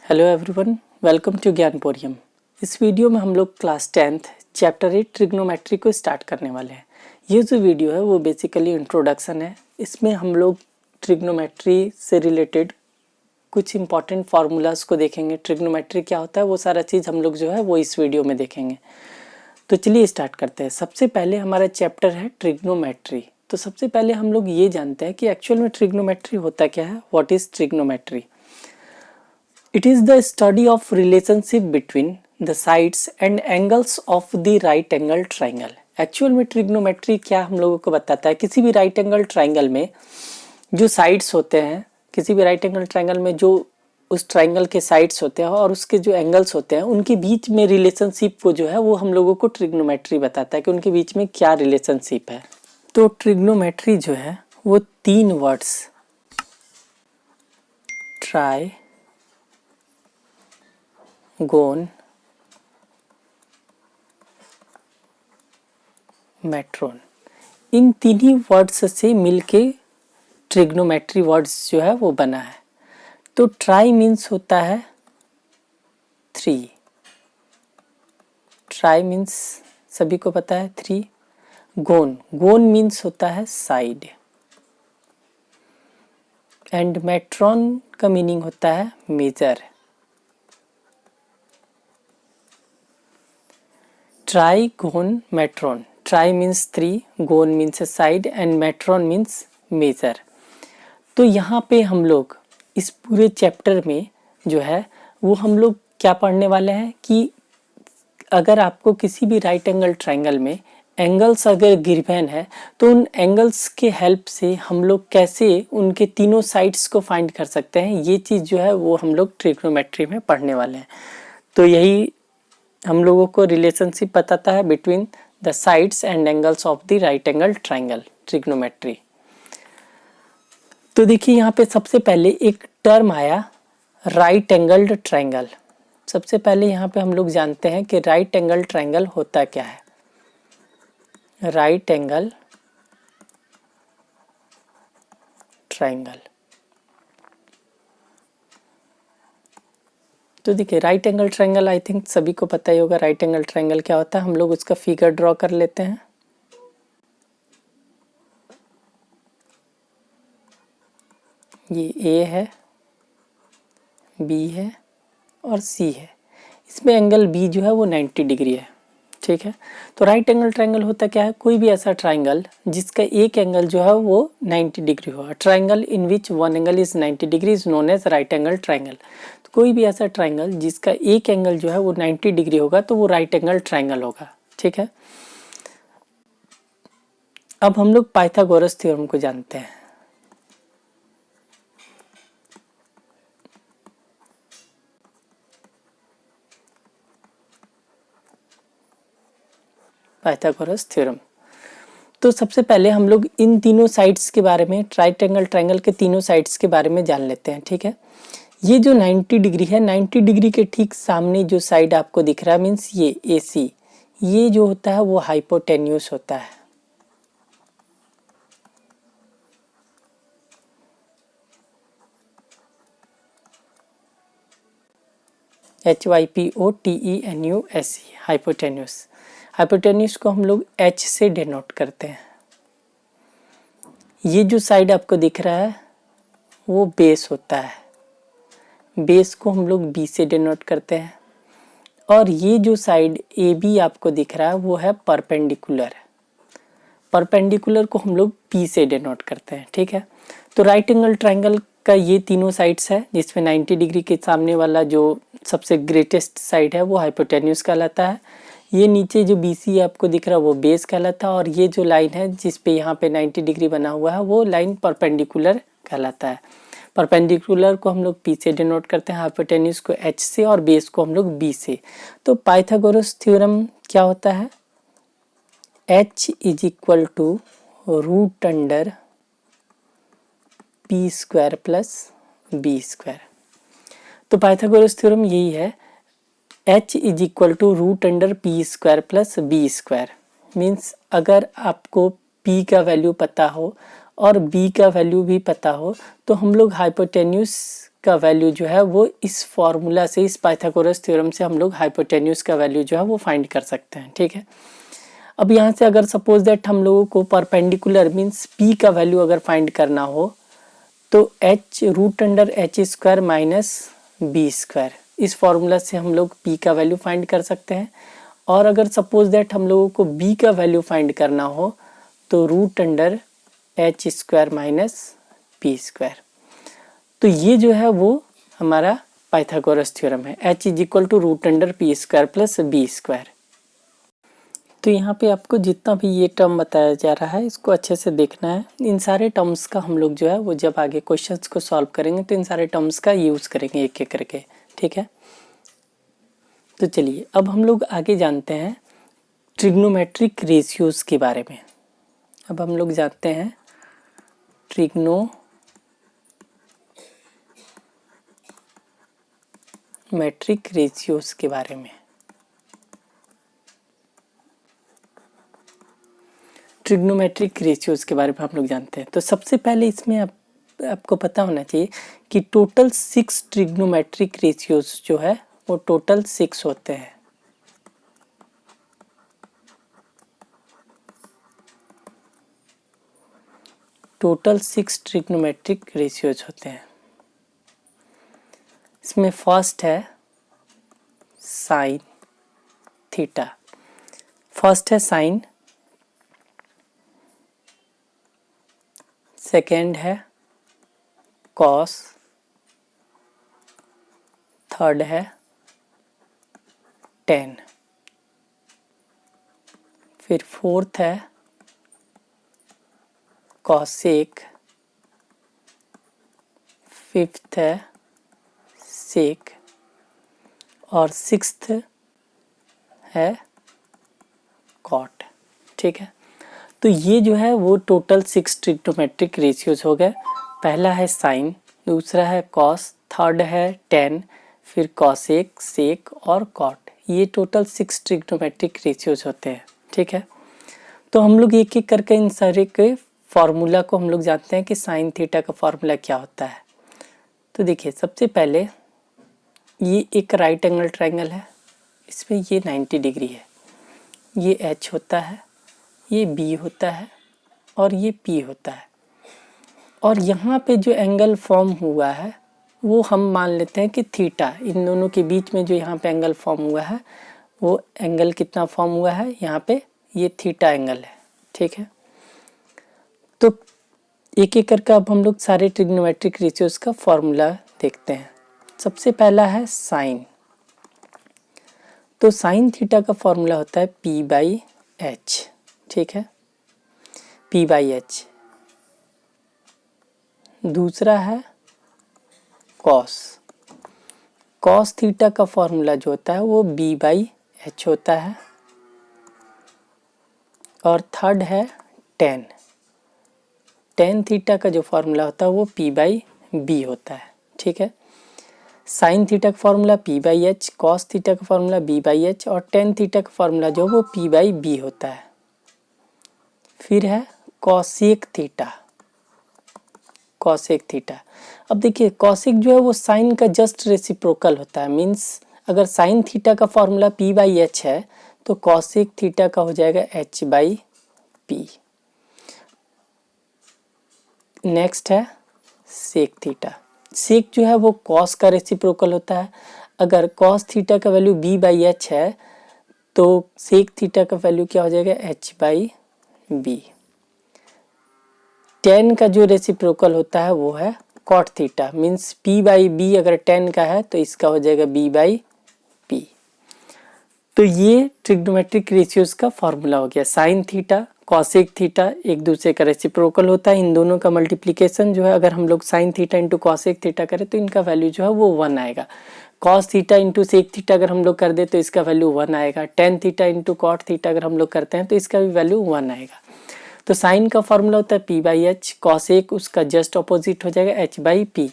Hello everyone, welcome to Gyanporium. इस video में हम लोग क्लास 10th चैप्टर 8 ट्रिग्नोमेट्री को स्टार्ट करने वाले हैं। ये जो वीडियो है वो बेसिकली इंट्रोडक्शन है। इसमें हम लोग ट्रिग्नोमेट्री से रिलेटेड कुछ इंपॉर्टेंट फार्मूलाज को देखेंगे। ट्रिग्नोमेट्री क्या होता है वो सारा चीज़ हम लोग जो है वो इस वीडियो में देखेंगे। तो चलिए स्टार्ट करते हैं। सबसे पहले हमारा चैप्टर है ट्रिग्नोमेट्री। तो सबसे पहले हम लोग ये जानते हैं कि एक्चुअल में ट्रिग्नोमेट्री होता क्या है। What is trigonometry? It is the study of relationship between the sides and angles of the right angle triangle. Actual में ट्रिग्नोमेट्री क्या हम लोगों को बताता है, किसी भी राइट एंगल ट्राइंगल में जो साइड्स होते हैं, किसी भी राइट एंगल ट्राइंगल में जो उस ट्राइंगल के साइड्स होते हैं और उसके जो एंगल्स होते हैं उनके बीच में रिलेशनशिप को जो है वो हम लोगों को ट्रिग्नोमेट्री बताता है कि उनके बीच में क्या रिलेशनशिप है। तो ट्रिग्नोमेट्री जो है वो तीन वर्ड्स ट्राई गोन मेट्रोन, इन तीन वर्ड्स से मिलके ट्रिग्नोमेट्री वर्ड्स जो है वो बना है। तो ट्राई मीन्स होता है 3, ट्राई मीन्स सभी को पता है 3। गोन, गोन मीन्स होता है साइड। एंड मेट्रोन का मीनिंग होता है major. Tri gon metron, tri means 3, gon means side and metron means major. तो यहाँ पे हम लोग इस पूरे चैप्टर में जो है वो हम लोग क्या पढ़ने वाले हैं कि अगर आपको किसी भी राइट एंगल ट्राइंगल में एंगल्स अगर गिवन है तो उन एंगल्स के हेल्प से हम लोग कैसे उनके तीनों साइड्स को फाइंड कर सकते हैं, ये चीज़ जो है वो हम लोग ट्रिग्नोमेट्री में पढ़ने वाले हैं। तो यही हम लोगों को रिलेशनशिप बताता है between the sides and angles of the right angle triangle, trigonometry. तो देखिए यहाँ पे सबसे पहले एक टर्म आया राइट एंगल्ड ट्राइंगल। सबसे पहले यहाँ पे हम लोग जानते हैं कि राइट एंगल ट्राइंगल होता क्या है। राइट एंगल ट्राइंगल, तो देखिए right angle triangle I think सभी को पता ही होगा राइट एंगल ट्राइंगल क्या होता है। हम लोग उसका फिगर ड्रॉ कर लेते हैं। ये ए है, बी है और सी है। इसमें एंगल बी जो है वो 90 डिग्री है, ठीक है। तो राइट एंगल ट्राइंगल होता क्या है, कोई भी ऐसा ट्राइंगल जिसका एक एंगल जो है वो 90 डिग्री हो। Triangle in which one angle is 90 degree is known as right angle triangle. तो कोई भी ऐसा ट्राइंगल जिसका एक एंगल जो है वो 90 डिग्री होगा तो वो राइट एंगल ट्राइंगल होगा, ठीक है। अब हम लोग पाइथागोरस थ्योरम को जानते हैं। पाइथागोरस थ्योरम, तो सबसे पहले हम लोग इन तीनों साइड्स के बारे में, राइट एंगल ट्राइंगल के तीनों साइड्स के बारे में जान लेते हैं, ठीक है। ये जो 90 डिग्री है, 90 डिग्री के ठीक सामने जो साइड आपको दिख रहा है मीन्स ये AC, ये जो होता है वो हाइपोटेन्यूस होता है। HYPOTENUS, hypotenuse. हाइपोटेन्यूस को हम लोग H से डिनोट करते हैं। ये जो साइड आपको दिख रहा है वो बेस होता है, बेस को हम लोग B से डिनोट करते हैं। और ये जो साइड AB आपको दिख रहा है वो है परपेंडिकुलर, परपेंडिकुलर को हम लोग P से डिनोट करते हैं, ठीक है। तो राइट एंगल ट्राइंगल का ये तीनों साइड्स है जिसमें 90 डिग्री के सामने वाला जो सबसे ग्रेटेस्ट साइड है वो हाइपोटेन्यूस कहलाता है। ये नीचे जो BC आपको दिख रहा है वो बेस कहलाता है। और ये जो लाइन है जिस पे यहाँ पे 90 डिग्री बना हुआ है वो लाइन परपेंडिकुलर कहलाता है। परपेंडिकुलर को हम लोग P से डिनोट करते हैं, हाइपोटेन्यूस को H से और बेस को हम लोग B से। तो पाइथागोरस थ्योरम क्या होता है, H is equal to root under P square plus B square. तो पाइथागोरस थ्योरम यही है, H is equal to root under P square plus B square. Means अगर आपको P का वैल्यू पता हो और B का वैल्यू भी पता हो तो हम लोग हाइपोटेन्यूस का वैल्यू जो है वो इस फॉर्मूला से, इस पाइथागोरस थ्योरम से हम लोग हाइपोटेन्यूज का वैल्यू जो है वो फाइंड कर सकते हैं। ठीक है, अब यहाँ से अगर सपोज दैट हम लोगों को परपेंडिकुलर मीन्स पी का वैल्यू अगर फाइंड करना हो तो h root under H square minus B square, इस फॉर्मूला से हम लोग p का वैल्यू फाइंड कर सकते हैं। और अगर सपोज दैट हम लोगों को b का वैल्यू फाइंड करना हो तो root under H square minus P square. तो ये जो है वो हमारा पाइथागोरस थ्योरम है, h is equal to root under P square plus B square. तो यहाँ पे आपको जितना भी ये टर्म बताया जा रहा है इसको अच्छे से देखना है। इन सारे टर्म्स का हम लोग जो है वो जब आगे क्वेश्चंस को सॉल्व करेंगे तो इन सारे टर्म्स का यूज़ करेंगे एक एक करके। ठीक है, तो चलिए अब हम लोग आगे जानते हैं ट्रिग्नोमेट्रिक रेशियोज के बारे में। अब हम लोग जानते हैं ट्रिग्नोमेट्रिक रेशियोज के बारे में। ट्रिग्नोमेट्रिक रेशियोज के बारे में हम लोग जानते हैं। तो सबसे पहले इसमें आपको पता होना चाहिए कि टोटल 6 ट्रिग्नोमेट्रिक रेशियोज जो है वो टोटल 6 होते हैं। टोटल 6 ट्रिग्नोमेट्रिक रेशियोज होते हैं। इसमें फर्स्ट है साइन थीटा, फर्स्ट है साइन, सेकेंड है कॉस, थर्ड है टेन, फिर फोर्थ है कॉसेक, फिफ्थ है सेक और सिक्स्थ है कॉट। ठीक है, तो ये जो है वो टोटल 6 ट्रिग्नोमेट्रिक रेशियोज हो गए। पहला है साइन, दूसरा है कॉस, थर्ड है टेन, फिर कॉसेक, सेक और कॉट। ये टोटल 6 ट्रिग्नोमेट्रिक रेशियोज होते हैं। ठीक है, तो हम लोग एक एक करके इन सारे के फॉर्मूला को हम लोग जानते हैं कि साइन थीटा का फॉर्मूला क्या होता है। तो देखिए सबसे पहले ये एक राइट एंगल ट्रायंगल है, इसमें ये 90 डिग्री है, ये एच होता है, ये बी होता है और ये पी होता है। और यहाँ पे जो एंगल फॉर्म हुआ है वो हम मान लेते हैं कि थीटा, इन दोनों के बीच में जो यहाँ पे एंगल फॉर्म हुआ है वो एंगल कितना फॉर्म हुआ है, यहाँ पे ये थीटा एंगल है। ठीक है, तो एक एक करके अब हम लोग सारे ट्रिग्नोमेट्रिक रेशियोज का फॉर्मूला देखते हैं। सबसे पहला है साइन, तो साइन थीटा का फॉर्मूला होता है पी बाई एच। ठीक है, पी बाई एच। दूसरा है कॉस, कॉस थीटा का फॉर्मूला जो होता है वो बी बाई एच होता है। और थर्ड है टेन, टेन थीटा का जो फॉर्मूला होता है वो पी बाई बी होता है। ठीक है, साइन थीटा का formula P by H, cos theta का फॉर्मूला बी बाई एच और टेन थीटा का फॉर्मूला जो वो पी बाई बी होता है। फिर है कॉसेक थीटा, कॉसेक थीटा। अब देखिए कॉसेक जो है वो साइन का जस्ट रेसिप्रोकल होता है, मीन्स अगर साइन थीटा का फॉर्मूला पी बाई एच है तो कॉसेक थीटा का हो जाएगा एच बाई पी। नेक्स्ट है सेक थीटा, सेक जो है वो कॉस का रेसिप्रोकल होता है। अगर कॉस थीटा का वैल्यू बी बाई एच है तो सेक थीटा का वैल्यू क्या हो जाएगा, एच बाई बी। टेन का जो रेसिप्रोकल होता है वो है cot theta, means P by B अगर टेन का है तो इसका हो जाएगा बी बाई पी। तो ये ट्रिग्नोमेट्रिक रेशियोज का फॉर्मूला हो गया। साइन थीटा, कॉसेक थीटा एक दूसरे का रेसिप्रोकल होता है, इन दोनों का मल्टीप्लिकेशन जो है अगर हम लोग sine theta into cosec theta करें तो इनका वैल्यू जो है वो 1 आएगा। Cos theta into sec theta अगर हम लोग कर दे तो इसका वैल्यू 1 आएगा। Tan theta into cot theta अगर हम लोग करते हैं तो इसका भी वैल्यू 1 आएगा। तो साइन का फॉर्मूला होता है पी बाई एच, कॉसेक उसका जस्ट अपोजिट हो जाएगा एच बाई पी।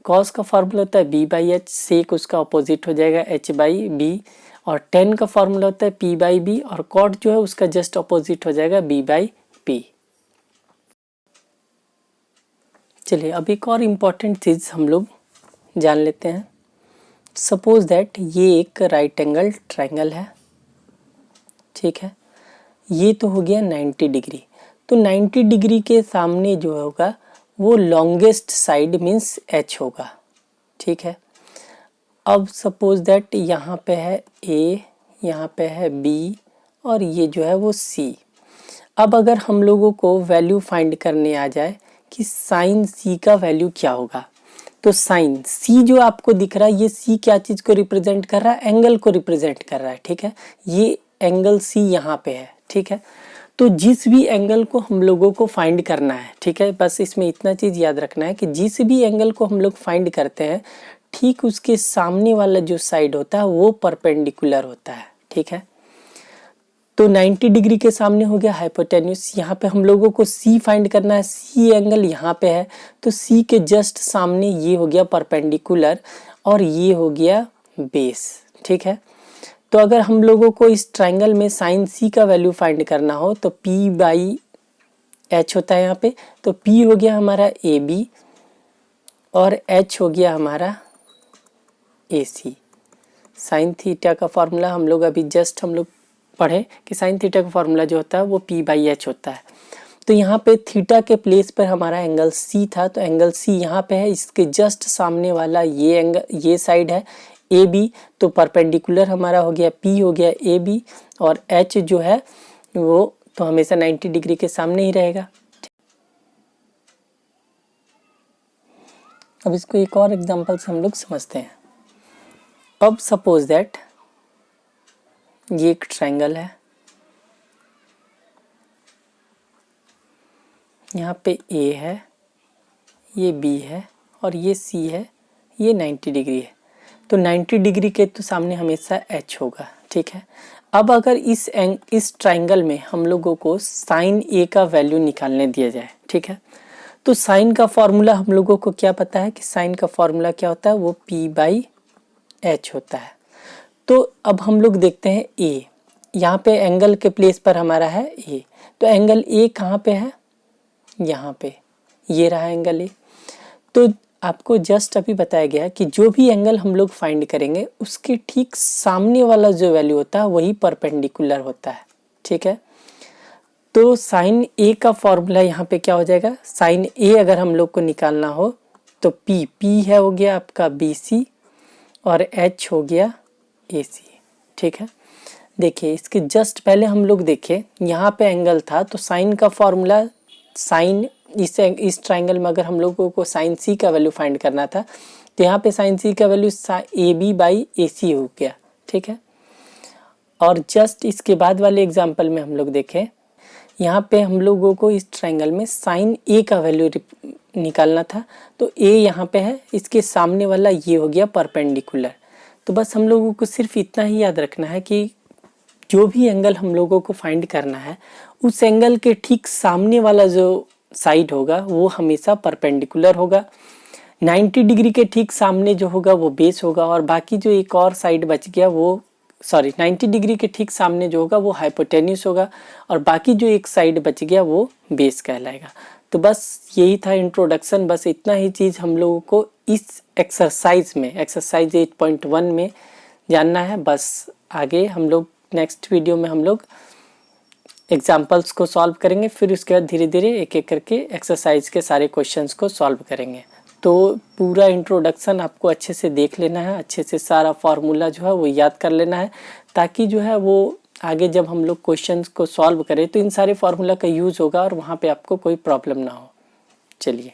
कॉस का फॉर्मूला होता है बी बाई एच, सेक उसका अपोजिट हो जाएगा एच बाई बी। और टेन का फॉर्मूला होता है पी बाई बी और कॉट जो है उसका जस्ट अपोजिट हो जाएगा बी बाई पी। चलिए अब एक और इम्पॉर्टेंट चीज़ हम लोग जान लेते हैं। सपोज दैट ये एक राइट एंगल ट्रायंगल है, ठीक है। ये तो हो गया 90 डिग्री। तो 90 डिग्री के सामने जो होगा वो लॉन्गेस्ट साइड मीन्स एच होगा, ठीक है। अब सपोज दैट यहाँ पे है ए, यहाँ पे है बी और ये जो है वो सी। अब अगर हम लोगों को वैल्यू फाइंड करने आ जाए कि साइन सी का वैल्यू क्या होगा, तो साइन सी जो आपको दिख रहा है, ये सी क्या चीज़ को रिप्रेजेंट कर रहा है? एंगल को रिप्रेजेंट कर रहा है, ठीक है। ये एंगल सी यहाँ पे है, ठीक है। तो जिस भी एंगल को हम लोगों को फाइंड करना है, ठीक है, बस इसमें इतना चीज़ याद रखना है कि जिस भी एंगल को हम लोग फाइंड करते हैं, ठीक उसके सामने वाला जो साइड होता है वो परपेंडिकुलर होता है, ठीक है। तो 90 डिग्री के सामने हो गया हाइपोटेन्यूस। यहाँ पे हम लोगों को सी फाइंड करना है, सी एंगल यहाँ पे है, तो सी के जस्ट सामने ये हो गया परपेंडिकुलर और ये हो गया बेस, ठीक है। तो अगर हम लोगों को इस ट्रायंगल में साइन सी का वैल्यू फाइंड करना हो तो P बाई एच होता है यहाँ पे। तो P हो गया हमारा ए बी और H हो गया हमारा ए सी। साइन थीटा का फॉर्मूला हम लोग अभी जस्ट हम लोग पढ़े कि साइन थीटा का फॉर्मूला जो होता है वो P बाई एच होता है। तो यहाँ पे थीटा के प्लेस पर हमारा एंगल C था, तो एंगल C यहाँ पे है, इसके जस्ट सामने वाला ये एंगल, ये साइड है ए बी, तो परपेंडिकुलर हमारा हो गया P हो गया ए बी और H जो है वो तो हमेशा 90 डिग्री के सामने ही रहेगा। अब इसको एक और एग्जांपल से हम लोग समझते हैं। अब सपोज दैट ये एक ट्रायंगल है, यहाँ पे A है, ये B है और ये C है, ये 90 डिग्री है। तो 90 डिग्री के तो सामने हमेशा H होगा, ठीक है। अब अगर इस ट्रायंगल में हम लोगों को साइन A का वैल्यू निकालने दिया जाए, ठीक है, तो साइन का फॉर्मूला हम लोगों को क्या पता है कि साइन का फॉर्मूला क्या होता है, वो P बाई एच होता है। तो अब हम लोग देखते हैं A, यहाँ पे एंगल के प्लेस पर हमारा है A, तो एंगल A कहाँ पे है, यहाँ पे, ये रहा एंगल A। तो आपको जस्ट अभी बताया गया कि जो भी एंगल हम लोग फाइंड करेंगे उसके ठीक सामने वाला जो वैल्यू होता है वही परपेंडिकुलर होता है, ठीक है। तो साइन ए का फॉर्मूला यहाँ पे क्या हो जाएगा, साइन ए अगर हम लोग को निकालना हो तो पी है हो गया आपका BC और एच हो गया AC, ठीक है। देखिए इसके जस्ट पहले हम लोग देखें, यहाँ पे एंगल था तो साइन का फॉर्मूला, साइन इस ट्रायंगल में अगर हम लोगों को साइन सी का वैल्यू फाइंड करना था तो यहाँ पे साइन सी का वैल्यू AB बाई AC हो गया, ठीक है। और जस्ट इसके बाद वाले एग्जांपल में हम लोग देखें, यहाँ पे हम लोगों को इस ट्रायंगल में साइन A का वैल्यू निकालना था, तो A यहाँ पे है, इसके सामने वाला ये हो गया परपेंडिकुलर। तो बस हम लोगों को सिर्फ इतना ही याद रखना है कि जो भी एंगल हम लोगों को फाइंड करना है उस एंगल के ठीक सामने वाला जो साइड होगा वो हमेशा परपेंडिकुलर होगा। 90 डिग्री के ठीक सामने जो होगा वो बेस होगा और बाकी जो एक और साइड बच गया वो 90 डिग्री के ठीक सामने जो होगा वो हाइपोटेन्यूस होगा और बाकी जो एक साइड बच गया वो बेस कहलाएगा। तो बस यही था इंट्रोडक्शन, बस इतना ही चीज़ हम लोगों को इस एक्सरसाइज में, एक्सरसाइज 8.1 में जानना है। बस आगे हम लोग नेक्स्ट वीडियो में हम लोग एग्जाम्पल्स को सॉल्व करेंगे, फिर उसके बाद धीरे धीरे एक एक करके एक्सरसाइज के सारे क्वेश्चंस को सॉल्व करेंगे। तो पूरा इंट्रोडक्शन आपको अच्छे से देख लेना है, अच्छे से सारा फार्मूला जो है वो याद कर लेना है, ताकि जो है वो आगे जब हम लोग क्वेश्चंस को सॉल्व करें तो इन सारे फार्मूला का यूज़ होगा और वहाँ पे आपको कोई प्रॉब्लम ना हो। चलिए।